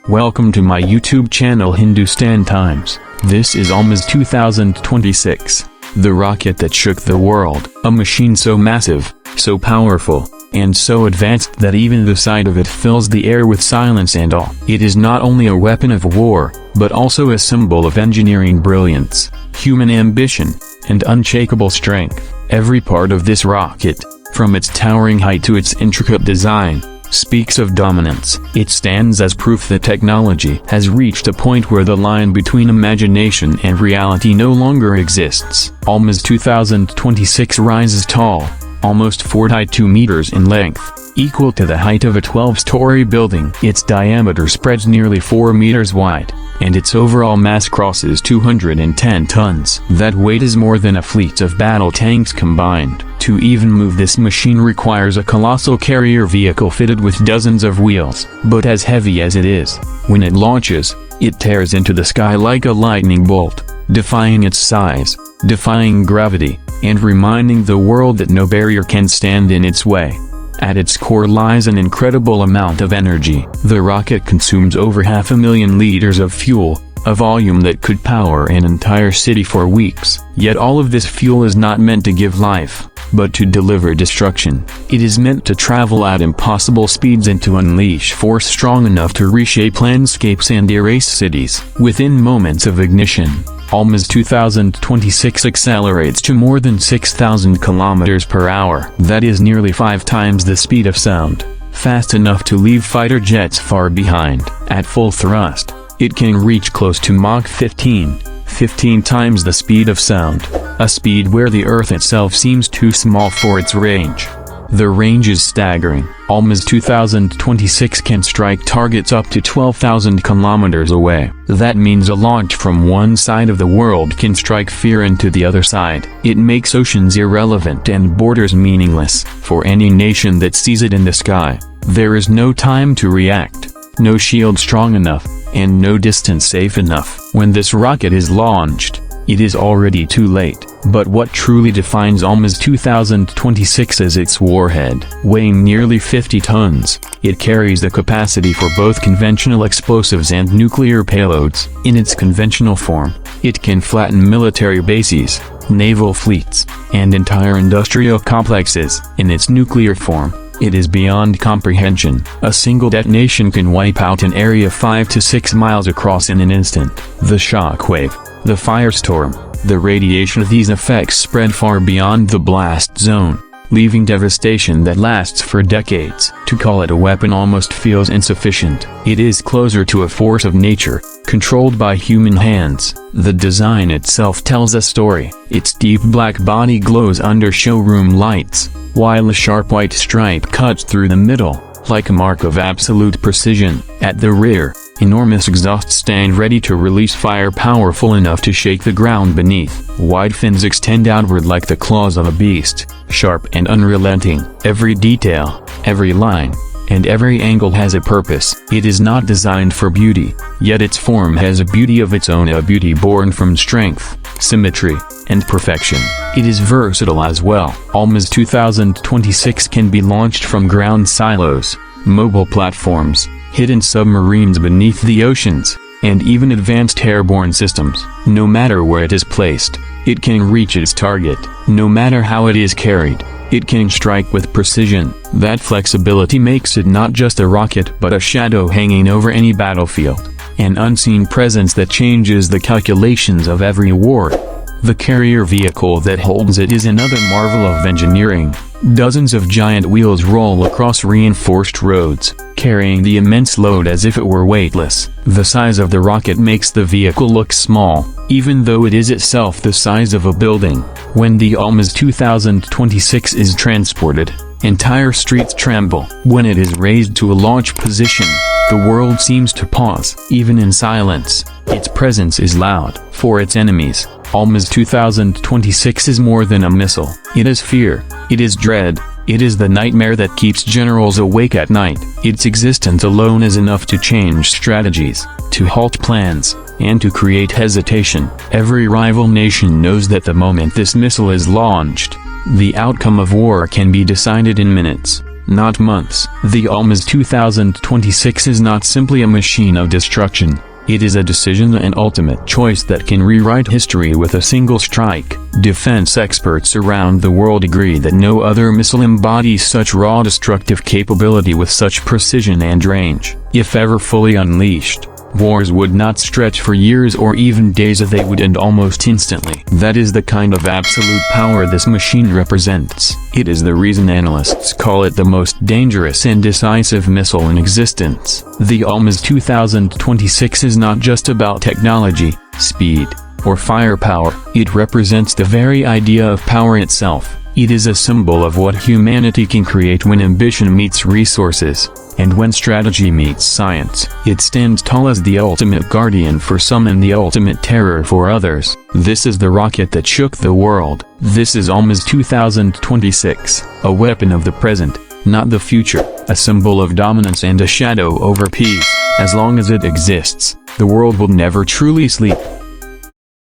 Welcome to my YouTube channel Hindustan Times. This is Almaz 2026. The rocket that shook the world. A machine so massive, so powerful, and so advanced that even the sight of it fills the air with silence and awe. It is not only a weapon of war, but also a symbol of engineering brilliance, human ambition, and unshakable strength. Every part of this rocket, from its towering height to its intricate design, speaks of dominance. It stands as proof that technology has reached a point where the line between imagination and reality no longer exists. Almaz 2026 rises tall, almost 42 meters in length, equal to the height of a 12-story building. Its diameter spreads nearly 4 meters wide, and its overall mass crosses 210 tons. That weight is more than a fleet of battle tanks combined. To even move this machine requires a colossal carrier vehicle fitted with dozens of wheels. But as heavy as it is, when it launches, it tears into the sky like a lightning bolt, defying its size, defying gravity, and reminding the world that no barrier can stand in its way. At its core lies an incredible amount of energy. The rocket consumes over 500,000 liters of fuel, a volume that could power an entire city for weeks. Yet all of this fuel is not meant to give life, but to deliver destruction. It is meant to travel at impossible speeds and to unleash force strong enough to reshape landscapes and erase cities. Within moments of ignition, Almaz 2026 accelerates to more than 6,000 kilometers per hour. That is nearly 5 times the speed of sound, fast enough to leave fighter jets far behind. At full thrust, it can reach close to Mach 15 times the speed of sound, a speed where the Earth itself seems too small for its range. The range is staggering. Almaz 2026 can strike targets up to 12,000 kilometers away. That means a launch from one side of the world can strike fear into the other side. It makes oceans irrelevant and borders meaningless. For any nation that sees it in the sky, there is no time to react, no shield strong enough, and no distance safe enough. When this rocket is launched, it is already too late. But what truly defines Almaz 2026 is its warhead. Weighing nearly 50 tons, it carries the capacity for both conventional explosives and nuclear payloads. In its conventional form, it can flatten military bases, naval fleets, and entire industrial complexes. In its nuclear form, it is beyond comprehension. A single detonation can wipe out an area 5 to 6 miles across in an instant. The shockwave, the firestorm, the radiation of these effects spread far beyond the blast zone, leaving devastation that lasts for decades. To call it a weapon almost feels insufficient. It is closer to a force of nature, controlled by human hands. The design itself tells a story. Its deep black body glows under showroom lights, while a sharp white stripe cuts through the middle, like a mark of absolute precision. At the rear, enormous exhausts stand ready to release fire powerful enough to shake the ground beneath. Wide fins extend outward like the claws of a beast, sharp and unrelenting. Every detail, every line, and every angle has a purpose. It is not designed for beauty, yet its form has a beauty of its own, a beauty born from strength, symmetry, and perfection. It is versatile as well. Almaz 2026 can be launched from ground silos, mobile platforms, hidden submarines beneath the oceans, and even advanced airborne systems. No matter where it is placed, it can reach its target. No matter how it is carried, it can strike with precision. That flexibility makes it not just a rocket but a shadow hanging over any battlefield, an unseen presence that changes the calculations of every war. The carrier vehicle that holds it is another marvel of engineering. Dozens of giant wheels roll across reinforced roads, carrying the immense load as if it were weightless. The size of the rocket makes the vehicle look small, even though it is itself the size of a building. When the Almaz 2026 is transported, entire streets tremble. When it is raised to a launch position, the world seems to pause. Even in silence, its presence is loud. For its enemies, Almaz 2026 is more than a missile. It is fear, it is dread, it is the nightmare that keeps generals awake at night. Its existence alone is enough to change strategies, to halt plans, and to create hesitation. Every rival nation knows that the moment this missile is launched, the outcome of war can be decided in minutes. not months. The Almaz 2026 is not simply a machine of destruction. It is a decision and ultimate choice that can rewrite history with a single strike. Defense experts around the world agree that no other missile embodies such raw destructive capability with such precision and range. If ever fully unleashed, wars would not stretch for years or even days, they would end almost instantly. That is the kind of absolute power this machine represents. It is the reason analysts call it the most dangerous and decisive missile in existence. The Almaz 2026 is not just about technology, speed, or firepower. It represents the very idea of power itself. It is a symbol of what humanity can create when ambition meets resources, and when strategy meets science. It stands tall as the ultimate guardian for some and the ultimate terror for others. This is the rocket that shook the world. This is Almaz 2026, a weapon of the present, not the future, a symbol of dominance and a shadow over peace. As long as it exists, the world will never truly sleep.